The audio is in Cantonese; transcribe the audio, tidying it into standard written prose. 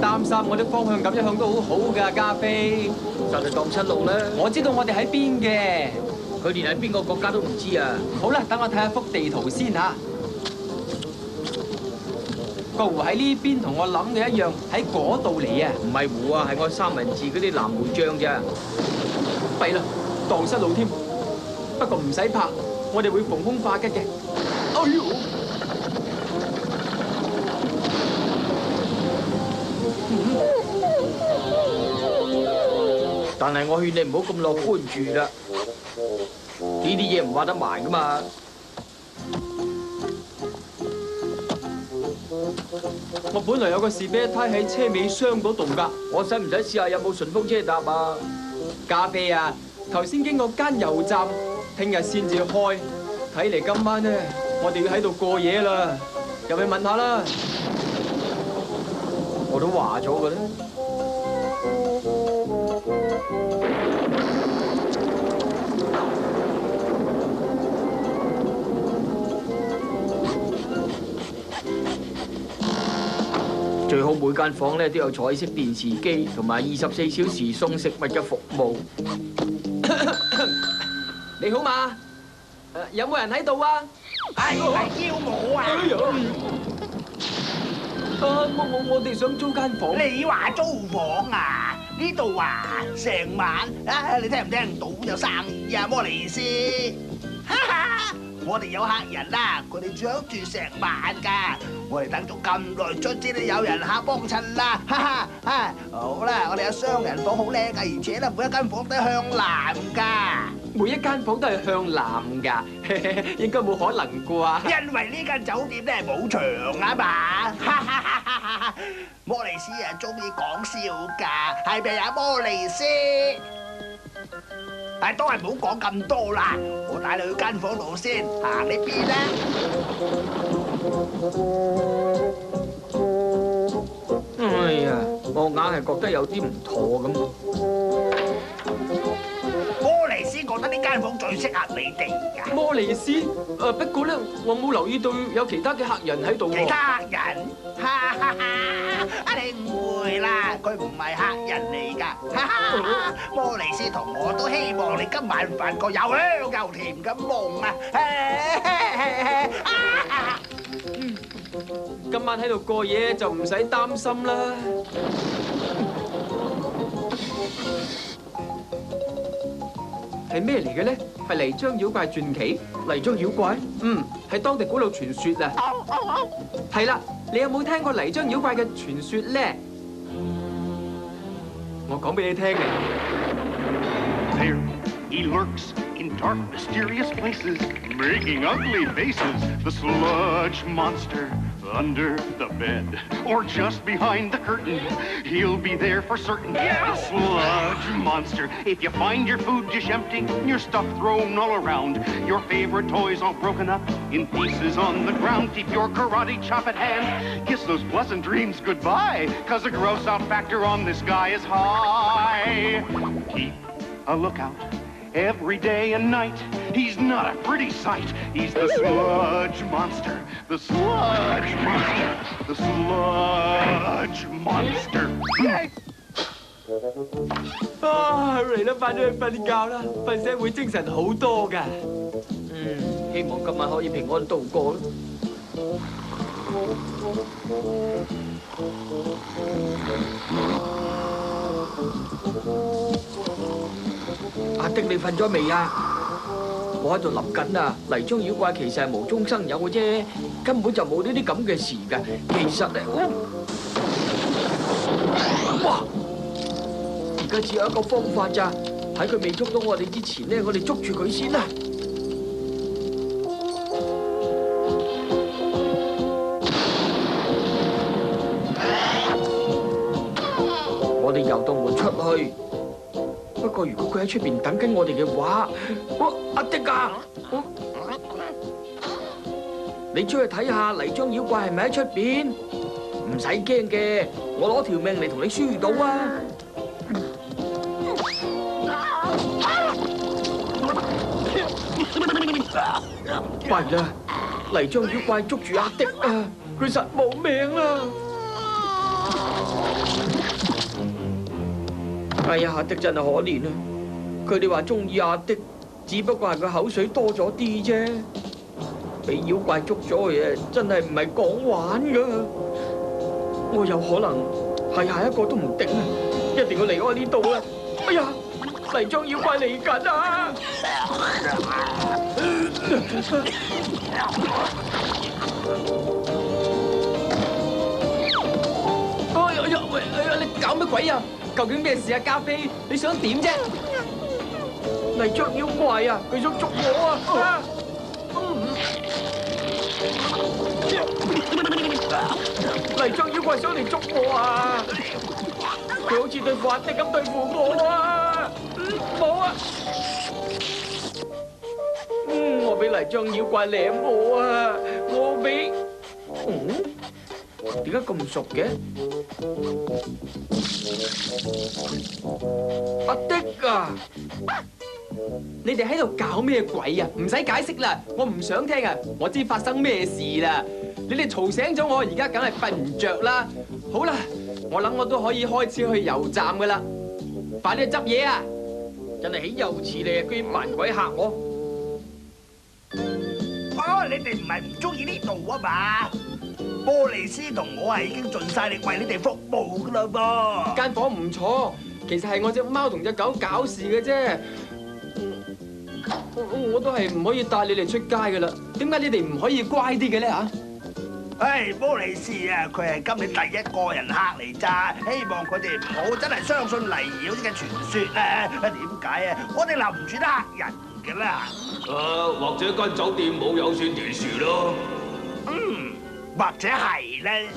擔心，我啲方向感一向都好好㗎，加菲。就係蕩失路啦。我知道我哋喺邊嘅。佢連喺邊個國家都唔知啊！好啦，等我睇下幅地圖先嚇。個湖喺呢邊，同我諗嘅一樣，喺嗰度嚟啊！唔係湖啊，係我三文治嗰啲藍莓醬咋。弊啦，蕩失路添。不過唔使怕，我哋會逢凶化吉嘅。哎呦！但係我勸你唔好咁樂觀住啦，呢啲嘢唔話得埋噶嘛。我本來有個士啤胎喺車尾箱嗰度㗎，我使唔使試下有冇順風車搭啊？加菲啊，頭先經過間油站，聽日先至開。睇嚟今晚咧，我哋要喺度過夜啦。入去問下啦。我都話咗㗎啦。最好每間房咧都有彩色電視機同埋24小時送食物嘅服務。你好嘛？有冇人喺度啊？係要我啊！我哋想租間房。你話租房啊？呢度啊，成晚啊，你聽唔聽到有生意啊？摩利斯，哈哈！我哋有客人啦，佢哋想住成晚㗎。我哋等咗咁耐，卒之都有人客幫襯啦，哈哈！啊，好啦，我哋有雙人房好靚㗎，而且咧每一間房都向南㗎。每一間房都係向南㗎，應該冇可能啩？因為呢間酒店咧冇牆啊嘛，哈哈哈哈哈！摩利斯啊，中意講笑㗎，係咪啊，摩利斯？係都係唔好講咁多啦，我帶你去間房度先，行呢邊啦。哎呀，我硬係覺得有啲唔妥咁。摩利斯覺得呢間房最適合你哋㗎。摩利斯？不過咧，我冇留意到有其他嘅客人喺度喎。其他客人？哈哈哈！你誤會啦，佢唔係客人嚟㗎。哈哈！摩利斯同我都希望你今晚發個又香又甜嘅夢啊！今晚喺度過夜就唔使擔心啦。係咩嚟嘅咧？係泥漿妖怪傳奇？泥漿妖怪？嗯，係當地古老傳說啊。係啦，你有冇聽過泥漿妖怪嘅傳說咧？我講俾你聽嘅。There he lurks in dark, mysterious places, making ugly faces. The sludge monster under the bed, or just behind the curtain. He'll be there for certain. The sludge monster. If you find your food dish empty, your stuff thrown all around, your favorite toys all broken up in pieces on the ground, keep your karate chop at hand. Kiss those pleasant dreams goodbye, 'cause the gross out factor on this guy is high. Keep a lookout every day and night. He's not a pretty sight. He's the sludge monster. The sludge monster. The sludge monster. 嚟啦，快啲去瞓覺啦，瞓醒會精神好多㗎。希望今晚可以平安度過啦。阿迪，你瞓咗未啊？我喺度諗緊啊，泥漿妖怪其實係無中生有嘅啫，根本就冇呢啲咁嘅事㗎。其實咧，哇！而家只有一個方法咋，喺佢未捉到我哋之前咧，我哋捉住佢先啦。我哋由道門出去。不過如果佢喺出邊等緊我哋嘅話，阿迪啊，你出去睇下泥漿妖怪係咪喺出邊？唔使驚嘅，我攞條命嚟同你輸到啊！弊啦，泥漿妖怪捉住阿迪啊，佢實冇命啦！哎呀，阿迪真係可憐啊！佢哋話中意阿迪，只不過係佢口水多咗啲啫。俾妖怪捉咗佢啊，真係唔係講玩噶。我有可能係下一個都唔定啊！一定要離開呢度啊！哎呀，泥漿妖怪嚟緊啊！哎呀，你搞乜鬼啊？究竟咩事啊，加菲？你想點啫？泥漿妖怪啊，佢想捉我啊！泥漿妖怪想嚟捉我啊！佢好似對付阿迪咁對付我啊！冇啊！我俾泥漿妖怪舐我啊！我俾點解咁熟嘅？阿迪啊！你哋喺度搞咩鬼啊？唔使解釋啦，我唔想聽啊！我知發生咩事啦。你哋嘈醒咗我，而家梗係瞓唔着啦。好啦，我諗我都可以開始去油站噶啦。快啲去執嘢啊！真係豈有此理啊！居然扮鬼嚇我！哦，你哋唔係唔中意呢度啊嘛？波利斯同我係已經盡晒力為你哋服務噶啦噃。間房唔錯，其實係我隻貓同隻狗搞事嘅啫。我都係唔可以帶你哋出街噶啦。點解你哋唔可以乖啲嘅咧嚇？唉，波利斯啊，佢係今年第一個人客嚟咋，希望佢哋唔好真係相信泥妖呢嘅傳說啊！點解啊？我哋留唔住得客人㗎啦。或者間酒店冇有線電視咯。或者係咧。